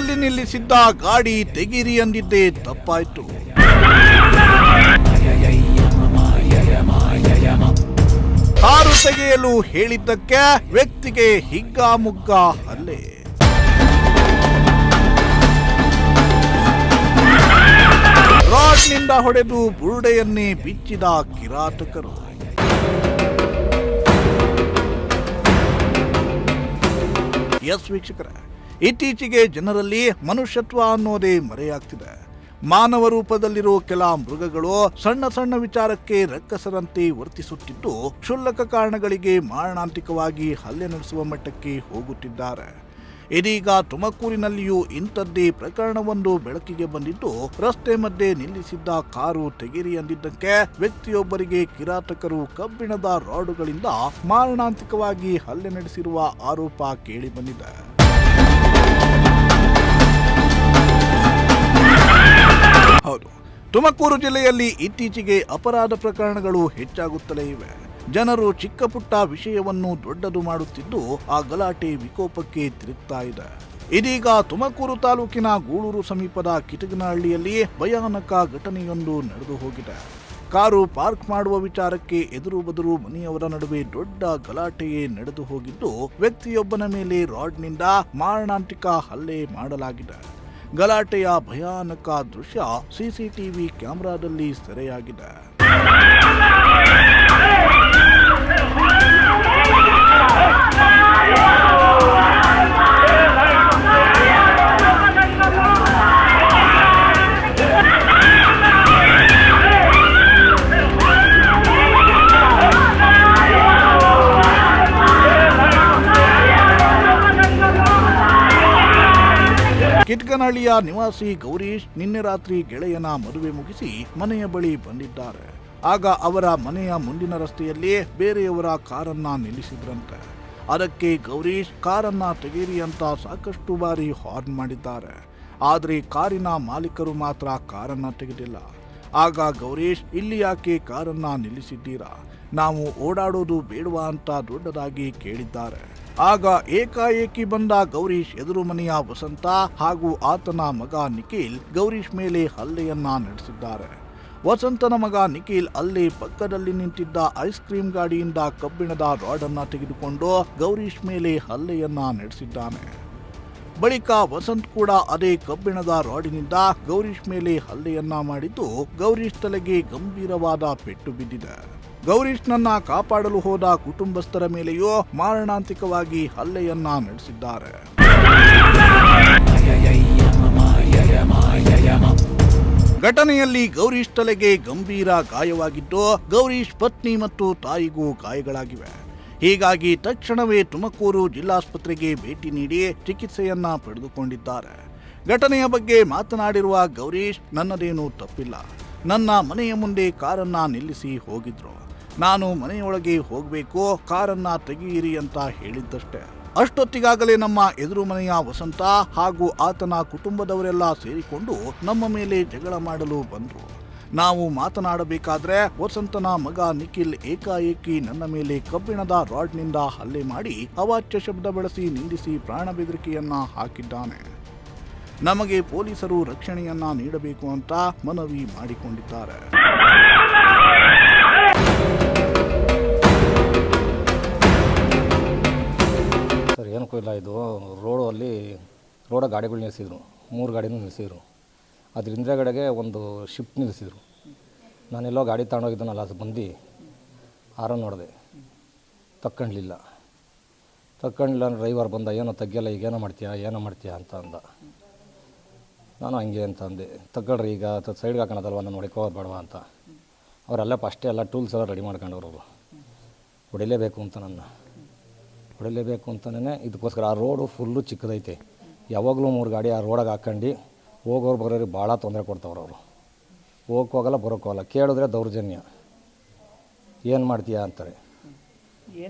ಪಕ್ಕದಲ್ಲಿ ನಿಲ್ಲಿಸಿದ್ದ ಗಾಡಿ ತೆಗೀರಿ ಅಂದಿದ್ದೇ ತಪ್ಪಾಯ್ತು. ಕಾರು ತೆಗೆಯಲು ಹೇಳಿದ್ದಕ್ಕೆ ವ್ಯಕ್ತಿಗೆ ಹಿಗ್ಗಾಮುಗ್ಗ ಹಲ್ಲೆ. ರಾಡ್ನಿಂದ ಹೊಡೆದು ಬುರುಡೆಯನ್ನೇ ಬಿಚ್ಚಿದ ಕಿರಾತಕರು. ಎಸ್ ವೀಕ್ಷಕರೇ, ಇತ್ತೀಚೆಗೆ ಜನರಲ್ಲಿ ಮನುಷ್ಯತ್ವ ಅನ್ನೋದೇ ಮರೆಯಾಗ್ತಿದೆ. ಮಾನವ ರೂಪದಲ್ಲಿರೋ ಕೆಲ ಮೃಗಗಳು ಸಣ್ಣ ಸಣ್ಣ ವಿಚಾರಕ್ಕೆ ರಕ್ಕಸರಂತೆ ವರ್ತಿಸುತ್ತಿದ್ದು ಕ್ಷುಲ್ಲಕ ಕಾರಣಗಳಿಗೆ ಮಾರಣಾಂತಿಕವಾಗಿ ಹಲ್ಲೆ ನಡೆಸುವ ಮಟ್ಟಕ್ಕೆ ಹೋಗುತ್ತಿದ್ದಾರೆ. ಇದೀಗ ತುಮಕೂರಿನಲ್ಲಿಯೂ ಇಂಥದ್ದೇ ಪ್ರಕರಣವೊಂದು ಬೆಳಕಿಗೆ ಬಂದಿದ್ದು, ರಸ್ತೆ ಮಧ್ಯೆ ನಿಲ್ಲಿಸಿದ್ದ ಕಾರು ತೆಗೆರಿ ಅಂದಿದ್ದಕ್ಕೆ ವ್ಯಕ್ತಿಯೊಬ್ಬರಿಗೆ ಕಿರಾತಕರು ಕಬ್ಬಿಣದ ರಾಡುಗಳಿಂದ ಮಾರಣಾಂತಿಕವಾಗಿ ಹಲ್ಲೆ ನಡೆಸಿರುವ ಆರೋಪ ಕೇಳಿ ಬಂದಿದೆ. ಹೌದು, ತುಮಕೂರು ಜಿಲ್ಲೆಯಲ್ಲಿ ಇತ್ತೀಚೆಗೆ ಅಪರಾಧ ಪ್ರಕರಣಗಳು ಹೆಚ್ಚಾಗುತ್ತಲೇ ಇವೆ. ಜನರು ಚಿಕ್ಕ ಪುಟ್ಟ ವಿಷಯವನ್ನು ದೊಡ್ಡದು ಮಾಡುತ್ತಿದ್ದು ಆ ಗಲಾಟೆ ವಿಕೋಪಕ್ಕೆ ತಿರುಗ್ತಾ ಇದೆ. ಇದೀಗ ತುಮಕೂರು ತಾಲೂಕಿನ ಗೂಳೂರು ಸಮೀಪದ ಕಿಟಗನಹಳ್ಳಿಯಲ್ಲಿ ಭಯಾನಕ ಘಟನೆಯೊಂದು ನಡೆದು ಹೋಗಿದೆ. ಕಾರು ಪಾರ್ಕ್ ಮಾಡುವ ವಿಚಾರಕ್ಕೆ ಎದುರು ಬದುರು ಮನೆಯವರ ನಡುವೆ ದೊಡ್ಡ ಗಲಾಟೆಯೇ ನಡೆದು ಹೋಗಿದ್ದು, ವ್ಯಕ್ತಿಯೊಬ್ಬನ ಮೇಲೆ ರಾಡ್ನಿಂದ ಮಾರಣಾಂತಿಕ ಹಲ್ಲೆ ಮಾಡಲಾಗಿದೆ. ಗಲಾಟೆಯ ಭಯಾನಕ ದೃಶ್ಯ ಸಿಸಿಟಿವಿ ಕ್ಯಾಮೆರಾದಲ್ಲಿ ಸೆರೆಯಾಗಿದೆ. ಕಿಟಗನಹಳ್ಳಿಯ ನಿವಾಸಿ ಗೌರೀಶ್ ನಿನ್ನೆ ರಾತ್ರಿ ಗೆಳೆಯನ ಮದುವೆ ಮುಗಿಸಿ ಮನೆಯ ಬಳಿ ಬಂದಿದ್ದಾರೆ. ಆಗ ಅವರ ಮನೆಯ ಮುಂದಿನ ರಸ್ತೆಯಲ್ಲಿ ಬೇರೆಯವರ ಕಾರನ್ನ ನಿಲ್ಲಿಸಿದ್ರಂತೆ. ಅದಕ್ಕೆ ಗೌರೀಶ್ ಕಾರನ್ನ ತೆಗೀರಿ ಅಂತ ಸಾಕಷ್ಟು ಬಾರಿ ಹಾರ್ನ್ ಮಾಡಿದ್ದಾರೆ. ಆದರೆ ಕಾರಿನ ಮಾಲೀಕರು ಮಾತ್ರ ಕಾರನ್ನ ತೆಗೆದಿಲ್ಲ. ಆಗ ಗೌರೀಶ್, ಇಲ್ಲಿ ಯಾಕೆ ಕಾರನ್ನ ನಿಲ್ಲಿಸಿದ್ದೀರಾ, ನಾವು ಓಡಾಡೋದು ಬೇಡವಾ ಅಂತ ದೊಡ್ಡದಾಗಿ ಕೇಳಿದ್ದಾರೆ. ಆಗ ಏಕಾಏಕಿ ಬಂದ ಗೌರೀಶ್ ಎದುರು ಮನೆಯ ವಸಂತ ಹಾಗೂ ಆತನ ಮಗ ನಿಖಿಲ್ ಗೌರೀಶ್ ಮೇಲೆ ಹಲ್ಲೆಯನ್ನ ನಡೆಸಿದ್ದಾರೆ. ವಸಂತನ ಮಗ ನಿಖಿಲ್ ಅಲ್ಲೇ ಪಕ್ಕದಲ್ಲಿ ನಿಂತಿದ್ದ ಐಸ್ ಕ್ರೀಮ್ ಗಾಡಿಯಿಂದ ಕಬ್ಬಿಣದ ರಾಡನ್ನ ತೆಗೆದುಕೊಂಡು ಗೌರೀಶ್ ಮೇಲೆ ಹಲ್ಲೆಯನ್ನ ನಡೆಸಿದ್ದಾನೆ. ಬಳಿಕ ವಸಂತ್ ಕೂಡ ಅದೇ ಕಬ್ಬಿಣದ ರಾಡಿನಿಂದ ಗೌರೀಶ್ ಮೇಲೆ ಹಲ್ಲೆಯನ್ನ ಮಾಡಿದ್ದು, ಗೌರೀಶ್ ತಲೆಗೆ ಗಂಭೀರವಾದ ಪೆಟ್ಟು ಬಿದ್ದಿದೆ. ಗೌರೀಶ್ನನ್ನ ಕಾಪಾಡಲು ಹೋದ ಕುಟುಂಬಸ್ಥರ ಮೇಲೆಯೂ ಮಾರಣಾಂತಿಕವಾಗಿ ಹಲ್ಲೆಯನ್ನ ನಡೆಸಿದ್ದಾರೆ. ಘಟನೆಯಲ್ಲಿ ಗೌರೀಶ್ ತಲೆಗೆ ಗಂಭೀರ ಗಾಯವಾಗಿದ್ದು, ಗೌರೀಶ್ ಪತ್ನಿ ಮತ್ತು ತಾಯಿಗೂ ಗಾಯಗಳಾಗಿವೆ. ಹೀಗಾಗಿ ತಕ್ಷಣವೇ ತುಮಕೂರು ಜಿಲ್ಲಾಸ್ಪತ್ರೆಗೆ ಭೇಟಿ ನೀಡಿ ಚಿಕಿತ್ಸೆಯನ್ನ ಪಡೆದುಕೊಂಡಿದ್ದಾರೆ. ಘಟನೆಯ ಬಗ್ಗೆ ಮಾತನಾಡಿರುವ ಗೌರೀಶ್, ನನ್ನದೇನೂ ತಪ್ಪಿಲ್ಲ. ನನ್ನ ಮನೆಯ ಮುಂದೆ ಕಾರನ್ನ ನಿಲ್ಲಿಸಿ ಹೋಗಿದ್ರು. ನಾನು ಮನೆಯೊಳಗೆ ಹೋಗಬೇಕು, ಕಾರನ್ನ ತೆಗೆಯಿರಿ ಅಂತ ಹೇಳಿದ್ದಷ್ಟೇ. ಅಷ್ಟೊತ್ತಿಗಾಗಲೇ ನಮ್ಮ ಎದುರು ಮನೆಯ ವಸಂತ ಹಾಗೂ ಆತನ ಕುಟುಂಬದವರೆಲ್ಲ ಸೇರಿಕೊಂಡು ನಮ್ಮ ಮೇಲೆ ಜಗಳ ಮಾಡಲು ಬಂದ್ರು. ನಾವು ಮಾತನಾಡಬೇಕಾದ್ರೆ ವಸಂತನ ಮಗ ನಿಖಿಲ್ ಏಕಾಏಕಿ ನನ್ನ ಮೇಲೆ ಕಬ್ಬಿಣದ ರಾಡ್ನಿಂದ ಹಲ್ಲೆ ಮಾಡಿ ಅವಾಚ್ಯ ಶಬ್ದ ಬಳಸಿ ನಿಂದಿಸಿ ಪ್ರಾಣ ಬೆದರಿಕೆಯನ್ನ ಹಾಕಿದ್ದಾನೆ. ನಮಗೆ ಪೊಲೀಸರು ರಕ್ಷಣೆಯನ್ನ ನೀಡಬೇಕು ಅಂತ ಮನವಿ ಮಾಡಿಕೊಂಡಿದ್ದಾರೆ. ಸರ್ ಏನಕ್ಕೂ ಇಲ್ಲ, ಇದು ರೋಡ ಗಾಡಿಗಳು ನಿಲ್ಲಿಸಿದ್ರು, 3 ಗಾಡಿನೂ ನಿಲ್ಲಿಸಿದ್ರು. ಅದ್ರ ಹಿಂದ್ಗಡೆಗೆ ಒಂದು ಶಿಫ್ಟ್ ನಿಲ್ಲಿಸಿದ್ರು. ನಾನೆಲ್ಲೋ ಗಾಡಿ ತಗೊಂಡೋಗಿದ್ದನಲ್ಲ, ಅದು ಬಂದು ಹಾರನ್ ನೋಡಿದೆ, ತಕ್ಕೊಂಡ್ಲಿಲ್ಲ. ಡ್ರೈವರ್ ಬಂದ, ಏನೋ ತಗ್ಗಿಲ್ಲ, ಈಗ ಏನೋ ಮಾಡ್ತೀಯಾ ಅಂತ ಅಂದ. ನಾನು ಹಂಗೆ ಅಂತ ಅಂದೆ, ತಗೊಳ್ರಿ ಈಗ ಸೈಡ್ಗೆ ಹಾಕೋಣದಲ್ವ, ನಾನು ಹೊಡಿಕೋದು ಬೇಡವಾ ಅಂತ. ಅವರೆಲ್ಲ ಫಸ್ಟೇ ಎಲ್ಲ ಟೂಲ್ಸ್ ಎಲ್ಲ ರೆಡಿ ಮಾಡ್ಕೊಂಡವ್ರು. ಹೊಡಿಲೇಬೇಕು ಅಂತಲೇ ಇದಕ್ಕೋಸ್ಕರ. ಆ ರೋಡು ಫುಲ್ಲು ಚಿಕ್ಕದೈತೆ, ಯಾವಾಗಲೂ 3 ಗಾಡಿ ಆ ರೋಡಾಗೆ ಹಾಕ್ಕೊಂಡು ಹೋಗೋರು ಬರೋರಿಗೆ ಭಾಳ ತೊಂದರೆ ಕೊಡ್ತಾವ್ರು. ಅವರು ಹೋಗೋಕ್ಕೋಗಲ್ಲ, ಬರೋಕ್ಕೋಗಲ್ಲ, ಕೇಳಿದ್ರೆ ದೌರ್ಜನ್ಯ. ಏನು ಮಾಡ್ತೀಯಾ ಅಂತಾರೆ.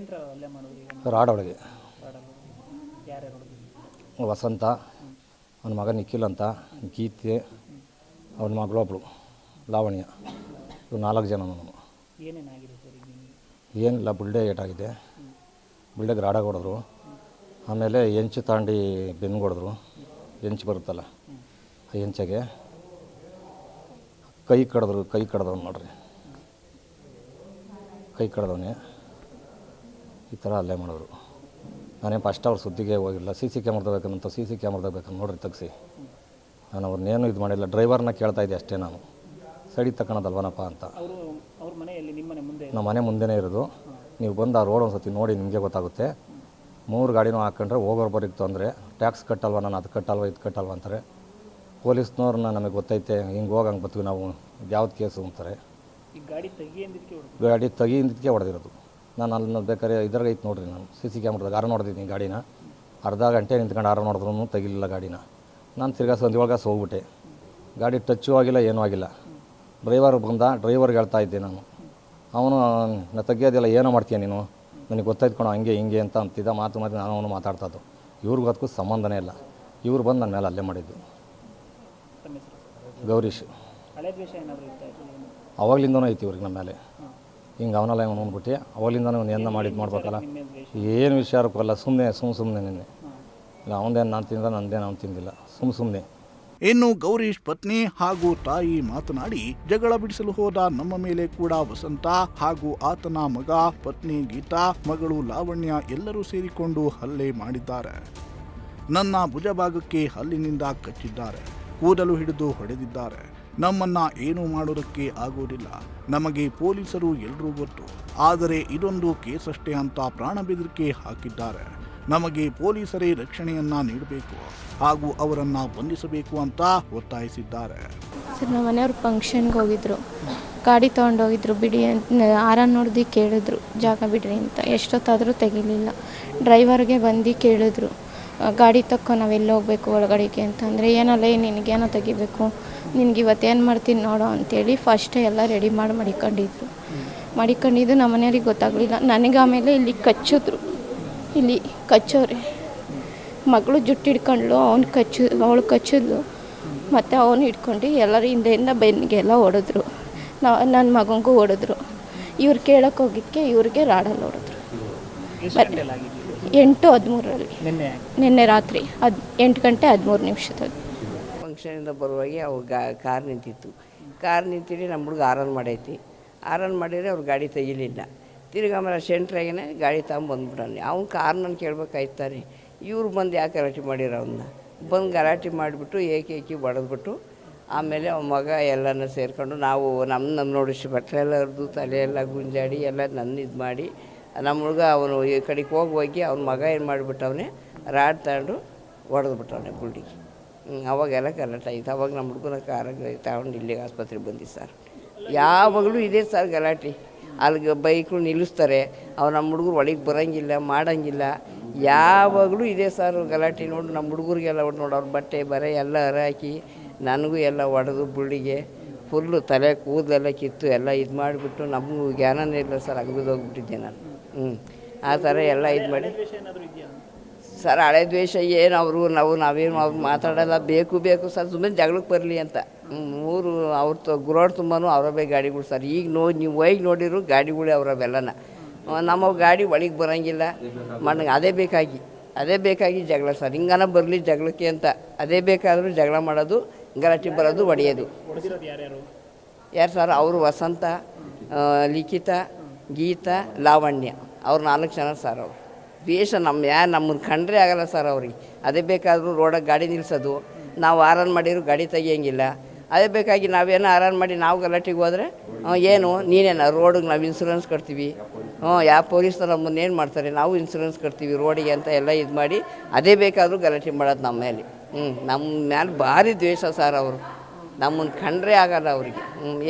ರಾಡೊಳಗೆ ವಸಂತ, ಅವನ ಮಗ ನಿಖಿಲ್ ಅಂತ, ಗೀತೆ, ಅವನ ಮಗಳೊಬ್ಳು ಲಾವಣ್ಯ, ಇವು 4 ಜನ. ನಾನು ಏನಿಲ್ಲ, ಬುಲ್ಡೆ ಏಟಾಗಿದೆ. ಬುಲ್ಡೆಗೆ ರಾಡಾಗಿ ಹೊಡೆದ್ರು. ಆಮೇಲೆ ಹೆಂಚು ತಾಂಡಿ ಬೆನ್ನಿಗೆ ಹೊಡೆದ್ರು. ಹೆಂಚು ಬರುತ್ತಲ್ಲ ಆ ಹೆಂಚಾಗೆ ಕೈ ಕಡ್ದವ್ನು ನೋಡ್ರಿ, ಕೈ ಕಡ್ದವನೇ ಈ ಥರ ಅಲ್ಲೇ ಮಾಡಿದ್ರು. ನಾನೇನು ಫಸ್ಟ್ ಅವ್ರ ಸುದ್ದಿಗೆ ಹೋಗಿಲ್ಲ. ಸಿ ಸಿ ಕ್ಯಾಮ್ರಾದಾಗ ಬೇಕಂತ ಬೇಕಂತ ನೋಡ್ರಿ ತೆಗ್ಸಿ. ನಾನು ಅವ್ರನ್ನೇನು ಇದು ಮಾಡಿಲ್ಲ, ಡ್ರೈವರ್ನ ಕೇಳ್ತಾ ಇದ್ದೆ ಅಷ್ಟೇ. ನಾನು ಸೈಡಿಗೆ ತಗೊಳೋದಲ್ವನಪ್ಪ ಅಂತ. ನಮ್ಮ ಮನೆ ಮುಂದೆನೇ ಇರೋದು. ನೀವು ಬಂದು ಆ ರೋಡ್ ಒಂದು ಸತಿ ನೋಡಿ ನಿಮಗೆ ಗೊತ್ತಾಗುತ್ತೆ. 3 ಗಾಡಿನೂ ಹಾಕ್ಕೊಂಡ್ರೆ ಹೋಗೋರು ಬರೀಕ್ ತೊಂದರೆ. ಟ್ಯಾಕ್ಸ್ ಕಟ್ಟಲ್ವ, ನಾನು ಅದು ಕಟ್ಟಲ್ವ ಇದು ಕಟ್ಟಲ್ವ ಅಂತಾರೆ. ಪೊಲೀಸ್ನವ್ರನ್ನ ನಮಗೆ ಗೊತ್ತೈತೆ, ಹಿಂಗೆ ಹೋಗಂಗೆ ಬರ್ತೀವಿ ನಾವು, ಯಾವ್ದು ಕೇಸು ಅಂತಾರೆ. ಗಾಡಿ ತೆಗಿಯಿಂದಕ್ಕೆ ಹೊಡೆದಿರೋದು. ನಾನು ಅಲ್ಲಿ ಬೇಕಾದ್ರೆ ಇದ್ರಾಗ ಐತೆ ನೋಡ್ರಿ, ನಾನು ಸಿ ಸಿ ಕ್ಯಾಮ್ರಾದಾಗ ಆರ ನೋಡ್ತಿದ್ದೀನಿ ಗಾಡಿನ. ಅರ್ಧ ಗಂಟೆ ನಿಂತ್ಕೊಂಡು ಆರ ನೋಡಿದ್ರೂ ತೆಗಿಲಿಲ್ಲ ಗಾಡಿನ. ನಾನು ತಿರ್ಗಾ ಸಂಜೆ ಹೋಗ್ಬಿಟ್ಟೆ. ಗಾಡಿ ಟಚ್ಚು ಆಗಿಲ್ಲ, ಏನೂ ಆಗಿಲ್ಲ. ಡ್ರೈವರ್ ಬಂದ, ಡ್ರೈವರ್ಗೆ ಹೇಳ್ತಾ ಇದ್ದೆ ನಾನು. ಅವನು ನಾ ತೆಗಿಯೋದಿಲ್ಲ, ಏನೋ ಮಾಡ್ತೀಯ ನೀನು, ನನಗೆ ಗೊತ್ತಾಯ್ತ್ಕೊಂಡು ಹಂಗೆ ಹಿಂಗೆ ಅಂತ ಅಂತಿದ್ದ. ಮಾತು ನಾನು ಅವನು ಮಾತಾಡ್ತಾಯಿದ್ದು. ಇವ್ರಿಗೂ ಅದಕ್ಕೂ ಸಂಬಂಧನೇ ಇಲ್ಲ. ಇವ್ರು ಬಂದು ನನ್ನ ಮೇಲೆ ಅಲ್ಲೇ ಮಾಡಿದ್ದು. ಗೌರೀಶ್ ಅವಾಗ್ಲಿಂದನೂ ಐತಿ ಇವ್ರಿಗೆ ನಮ್ಮ ಮೇಲೆ. ಹಿಂಗೆ ಅವನೆಲ್ಲ ಇವನು ಅಂದ್ಬಿಟ್ಟು ಅವಾಗ್ಲಿಂದನೂ ಇವನು ಏನು ಮಾಡಿದ್ದು ಮಾಡ್ಬೇಕಲ್ಲ. ಏನು ವಿಚಾರಕ್ಕಲ್ಲ, ಸುಮ್ಮನೆ ನಿನ್ನೆ ಇಲ್ಲ. ಅವನದೇನು ನಾನು ತಿಂದ, ನಂದೇನು ಅವ್ನು ತಿಂದಿಲ್ಲ, ಸುಮ್ಮನೆ. ಇನ್ನು ಗೌರೀಶ್ ಪತ್ನಿ ಹಾಗೂ ತಾಯಿ ಮಾತನಾಡಿ, ಜಗಳ ಬಿಡಿಸಲು ಹೋದ ನಮ್ಮ ಮೇಲೆ ಕೂಡ ವಸಂತ ಹಾಗೂ ಆತನ ಮಗ, ಪತ್ನಿ ಗೀತಾ, ಮಗಳು ಲಾವಣ್ಯ ಎಲ್ಲರೂ ಸೇರಿಕೊಂಡು ಹಲ್ಲೆ ಮಾಡಿದ್ದಾರೆ. ನನ್ನ ಭುಜಭಾಗಕ್ಕೆ ಹಲ್ಲಿನಿಂದ ಕಚ್ಚಿದ್ದಾರೆ, ಕೂದಲು ಹಿಡಿದು ಹೊಡೆದಿದ್ದಾರೆ. ನಮ್ಮನ್ನ ಏನೂ ಮಾಡೋದಕ್ಕೆ ಆಗೋದಿಲ್ಲ. ನಮಗೆ ಪೊಲೀಸರು ಎಲ್ಲರೂ ಗೊತ್ತು, ಆದರೆ ಇದೊಂದು ಕೇಸಷ್ಟೇ ಅಂತ ಪ್ರಾಣ ಬೆದರಿಕೆ ಹಾಕಿದ್ದಾರೆ. ನಮಗೆ ಪೊಲೀಸರೇ ರಕ್ಷಣೆಯನ್ನ ನೀಡಬೇಕು ಹಾಗೂ ಅವರನ್ನ ಬಂಧಿಸಬೇಕು ಅಂತ ಒತ್ತಾಯಿಸಿದ್ದಾರೆ. ಸರ್, ನಮ್ಮ ಮನೆಯವ್ರು ಫಂಕ್ಷನ್ಗೆ ಹೋಗಿದ್ರು, ಗಾಡಿ ತೊಗೊಂಡೋಗಿದ್ರು. ಬಿಡಿ ಅಂತ ಆರನ್ ನೋಡ್ದು ಕೇಳಿದ್ರು, ಜಾಗ ಬಿಡ್ರಿ ಅಂತ. ಎಷ್ಟೊತ್ತಾದರೂ ತೆಗಿಲಿಲ್ಲ. ಡ್ರೈವರ್ಗೆ ಬಂದು ಕೇಳಿದ್ರು, ಗಾಡಿ ತಕ್ಕೊ ನಾವೆಲ್ಲಿ ಹೋಗ್ಬೇಕು ಒಳಗಡೆಗೆ ಅಂತಂದರೆ, ಏನಲ್ಲ ನಿನಗೇನೋ ತೆಗಿಬೇಕು, ನಿನಗೆ ಇವತ್ತೇನು ಮಾಡ್ತೀನಿ ನೋಡೋ ಅಂತೇಳಿ ಫಸ್ಟೇ ಎಲ್ಲ ರೆಡಿ ಮಾಡಿಕೊಂಡಿದ್ದು ನಮ್ಮ ಮನೆಯವ್ರಿಗೆ ಗೊತ್ತಾಗಲಿಲ್ಲ. ನನಗೆ ಆಮೇಲೆ ಇಲ್ಲಿ ಕಚ್ಚೋರೆ. ಮಗಳು ಜುಟ್ಟು ಹಿಡ್ಕೊಂಡ್ಲು, ಅವಳು ಕಚ್ಚಿದ್ಲು. ಮತ್ತು ಅವನು ಹಿಡ್ಕೊಂಡು ಎಲ್ಲರ ಹಿಂದೆಯಿಂದ ಬೆನ್ನಿಗೆಲ್ಲ ಹೊಡೆದ್ರು. ನನ್ನ ಮಗನಿಗೂ ಹೊಡೆದ್ರು. ಇವ್ರು ಕೇಳಕ್ಕೆ ಹೋಗಿದ್ದಕ್ಕೆ ಇವ್ರಿಗೆ ರಾಡಲ್ಲಿ ಹೊಡೆದ್ರು. 8:13 ನಿನ್ನೆ ರಾತ್ರಿ 8 ಗಂಟೆ 13 ನಿಮಿಷದಲ್ಲಿ. ಫಂಕ್ಷನಿಂದ ಬರುವಾಗ ಅವ್ರು ಕಾರ್ ನಿಂತಿತ್ತು. ಕಾರ್ ನಿಂತಿರಿ ನಮ್ಮ ಹುಡುಗ ಆರನ್ ಮಾಡೈತಿ. ಆರನ್ ಮಾಡಿದರೆ ಅವ್ರು ಗಾಡಿ ತೆಗಿಲಿಲ್ಲ. ತಿರ್ಗಿ ಆಮೇಲೆ ಸೆಂಟ್ರಾಗೇ ಗಾಡಿ ತಗೊಂಬಂದ್ಬಿಟ್ಟಾನೆ. ಅವ್ನು ಕಾರ್ನನ್ನು ಕೇಳ್ಬೇಕಾಯ್ತಾನೆ. ಇವ್ರು ಬಂದು ಯಾಕೆ ಗಲಾಟೆ ಮಾಡಿರೋ ಅವನ್ನ ಬಂದು ಗಲಾಟೆ ಮಾಡಿಬಿಟ್ಟು ಏಕಿ ಬಡಿದ್ಬಿಟ್ಟು ಆಮೇಲೆ ಅವ್ನ ಮಗ ಎಲ್ಲನೂ ಸೇರಿಕೊಂಡು ನಾವು ನಮ್ಮ ನೋಡಿಸಿ ಬಟ್ಟೆ ಎಲ್ಲ ಹರಿದು ತಲೆ ಎಲ್ಲ ಗುಂಜಾಡಿ ಎಲ್ಲ ನನ್ನ ಇದು ಮಾಡಿ ನಮ್ಮ ಹುಡುಗ ಅವನು ಈ ಕಡೆಗೆ ಹೋಗಿ ಅವ್ನ ಮಗ ಏನು ಮಾಡಿಬಿಟ್ಟವನೇ ರಾಡ್ ತಗೊಂಡು ಹೊಡೆದ್ಬಿಟ್ಟವನೆ ಗುಂಡಿಗೆ. ಅವಾಗೆಲ್ಲ ಗಲಾಟೆ ಆಯ್ತು. ಅವಾಗ ನಮ್ಮ ಹುಡುಗನ ಕಾರಾಗ ತಗೊಂಡು ಇಲ್ಲಿಗೆ ಆಸ್ಪತ್ರೆಗೆ ಬಂದಿದ್ದು ಸರ್. ಯಾವಾಗಲೂ ಇದೆ ಸರ್ ಗಲಾಟೆ. ಅಲ್ಲಿಗೆ ಬೈಕ್ಗಳು ನಿಲ್ಲಿಸ್ತಾರೆ, ಅವ್ರು ನಮ್ಮ ಹುಡುಗರು ಒಳಗೆ ಬರೋಂಗಿಲ್ಲ, ಮಾಡೋಂಗಿಲ್ಲ. ಯಾವಾಗಲೂ ಇದೆ ಸರ್ ಗಲಾಟೆ. ನೋಡಿ ನಮ್ಮ ಹುಡುಗರಿಗೆಲ್ಲ ಹೊಡೆದು ನೋಡಿ, ಅವ್ರ ಬಟ್ಟೆ ಬರೆ ಎಲ್ಲ ಹರಾಕಿ ನನಗೂ ಎಲ್ಲ ಹೊಡೆದು ಬುಳ್ಳಿಗೆ ಫುಲ್ಲು ತಲೆ ಕೂದಲೆಲ್ಲ ಕಿತ್ತು ಎಲ್ಲ ಇದು ಮಾಡಿಬಿಟ್ಟು ನಮಗೂ ಜ್ಞಾನನೇ ಇಲ್ಲ ಸರ್. ಅಗಬಿದ್ದೋಗ್ಬಿಟ್ಟಿದ್ದೆ ನಾನು. ಆ ಥರ ಎಲ್ಲ ಇದು ಮಾಡಿ ಸರ್. ಹಳೆ ದ್ವೇಷ ಏನು ನಾವೇನು ಅವ್ರು ಮಾತಾಡೋಲ್ಲ. ಬೇಕು ಸರ್, ಸುಮ್ಮನೆ ಜಗಳಕ್ಕೆ ಬರಲಿ ಅಂತ. ಅವ್ರ ಗುರೋಡ್ ತುಂಬಾನು ಅವರವೇ ಗಾಡಿಗಳು ಸರ್. ಈಗ ನೀವು ಹೋಗಿ ನೋಡಿರು ಗಾಡಿಗಳೇ ಅವರವೆಲ್ಲನ. ನಮ್ಮ ಗಾಡಿ ಒಳಗೆ ಬರೋಂಗಿಲ್ಲ. ಮಣ್ಣಗೆ ಅದೇ ಬೇಕಾಗಿ ಜಗಳ ಸರ್. ಹಿಂಗನ ಬರಲಿ ಜಗಳಕ್ಕೆ ಅಂತ ಅದೇ ಬೇಕಾದರೂ ಜಗಳ ಮಾಡೋದು, ಗಲಾಟೆ ಬರೋದು, ಹೊಡೆಯೋದು. ಯಾರು ಸರ್? ಅವರು ವಸಂತ, ಲಿಖಿತ, ಗೀತಾ, ಲಾವಣ್ಯ, ಅವ್ರು 4 ಜನ ಸರ್. ಅವರು ದ್ವೇಷ ನಮ್ಮನ್ನು ಕಂಡ್ರೆ ಆಗಲ್ಲ ಸರ್ ಅವ್ರಿಗೆ. ಅದೇ ಬೇಕಾದರೂ ರೋಡಾಗ ಗಾಡಿ ನಿಲ್ಲಿಸೋದು, ನಾವು ಆರನ್ ಮಾಡಿದ್ರು ಗಾಡಿ ತೆಗಿಯೋಂಗಿಲ್ಲ. ಅದೇ ಬೇಕಾಗಿ ನಾವೇನೋ ಆರನ್ ಮಾಡಿ ನಾವು ಗಲಾಟೆಗೆ ಹೋದರೆ ಏನು ನೀನೇನ ರೋಡಿಗೆ ನಾವು ಇನ್ಸೂರೆನ್ಸ್ ಕಟ್ತೀವಿ, ಯಾವ ಪೊಲೀಸ್ನವ್ರು ನಮ್ಮನ್ನೇನು ಮಾಡ್ತಾರೆ, ನಾವು ಇನ್ಸೂರೆನ್ಸ್ ಕಟ್ತೀವಿ ರೋಡಿಗೆ ಅಂತ ಎಲ್ಲ ಇದು ಮಾಡಿ ಅದೇ ಬೇಕಾದರೂ ಗಲಾಟೆ ಮಾಡೋದು ನಮ್ಮ ಮೇಲೆ. ನಮ್ಮ ಮೇಲೆ ಭಾರಿ ದ್ವೇಷ ಸರ್ ಅವರು. ನಮ್ಮನ್ನು ಕಂಡ್ರೆ ಆಗಲ್ಲ ಅವ್ರಿಗೆ.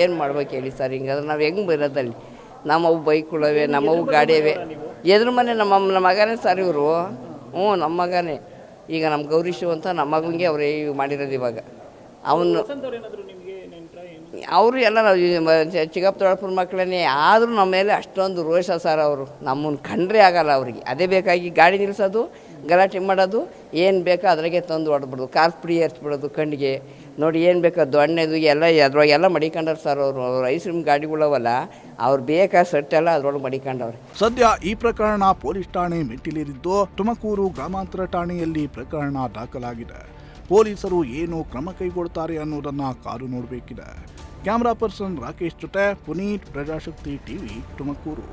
ಏನು ಮಾಡ್ಬೇಕು ಹೇಳಿ ಸರ್? ಹಿಂಗಾದ್ರೆ ನಾವು ಹೆಂಗೆ ಬರೋದಲ್ಲಿ? ನಮ್ಮವು ಬೈಕ್ಗಳವೆ, ನಮ್ಮವು ಗಾಡಿಯವೆ. ಎದ್ರ ಮನೆ ನಮ್ಮ ಮಗನೇ ಸರ್ ಇವರು. ನಮ್ಮ ಮಗನೇ. ಈಗ ನಮ್ಮ ಗೌರೀಶು ಅಂತ ನಮ್ಮ ಮಗನಿಗೆ ಅವರೇ ಮಾಡಿರೋದು. ಇವಾಗ ಅವನು ಅವರು ಎಲ್ಲ ಚಿಕ್ಕಪ್ಪ ದೊಡ್ಡಪ್ಪನ ಮಕ್ಕಳನ್ನೇ. ಆದರೂ ನಮ್ಮ ಮೇಲೆ ಅಷ್ಟೊಂದು ರೋಷ ಸರ್ ಅವರು. ನಮ್ಮನ್ನು ಕಂಡ್ರೆ ಆಗಲ್ಲ ಅವ್ರಿಗೆ. ಅದೇ ಬೇಕಾಗಿ ಗಾಡಿ ನಿಲ್ಲಿಸೋದು, ಗಲಾಟೆ ಮಾಡೋದು, ಏನು ಬೇಕೋ ಅದ್ರಾಗೆ ತಂದು ಹೊಡೆದ್ಬಿಡೋದು, ಕಾರ್ ಪುಡಿ ಏರ್ಸ್ಬಿಡೋದು ಕಣ್ಣಿಗೆ. ನೋಡಿ ಏನು ಬೇಕೋ ದೊಣ್ಣೆದು ಎಲ್ಲ ಅದ್ರೊಳಗೆಲ್ಲ ಮಡಿಕೊಂಡವ್ರು ಸರ್ ಅವರು. ಐಸ್ಕ್ರೀಮ್ ಗಾಡಿಗಳವಲ್ಲ, ಅವ್ರು ಬೇಕಾದ ಸಟ್ಟೆಲ್ಲ ಅದ್ರೊಳಗೆ ಮಡಿಕೊಂಡವ್ರೆ. ಸದ್ಯ ಈ ಪ್ರಕರಣ ಪೊಲೀಸ್ ಠಾಣೆ ಮೆಟ್ಟಿಲೇರಿದ್ದು ತುಮಕೂರು ಗ್ರಾಮಾಂತರ ಠಾಣೆಯಲ್ಲಿ ಪ್ರಕರಣ ದಾಖಲಾಗಿದೆ. ಪೊಲೀಸರು ಏನು ಕ್ರಮ ಕೈಗೊಳ್ತಾರೆ ಅನ್ನೋದನ್ನ ಕಾದು ನೋಡಬೇಕಿದೆ. ಕ್ಯಾಮರಾ ಪರ್ಸನ್ ರಾಕೇಶ್ ಜೊತೆ ಪುನೀತ್, ಪ್ರಜಾಶಕ್ತಿ ಟಿವಿ, ತುಮಕೂರು.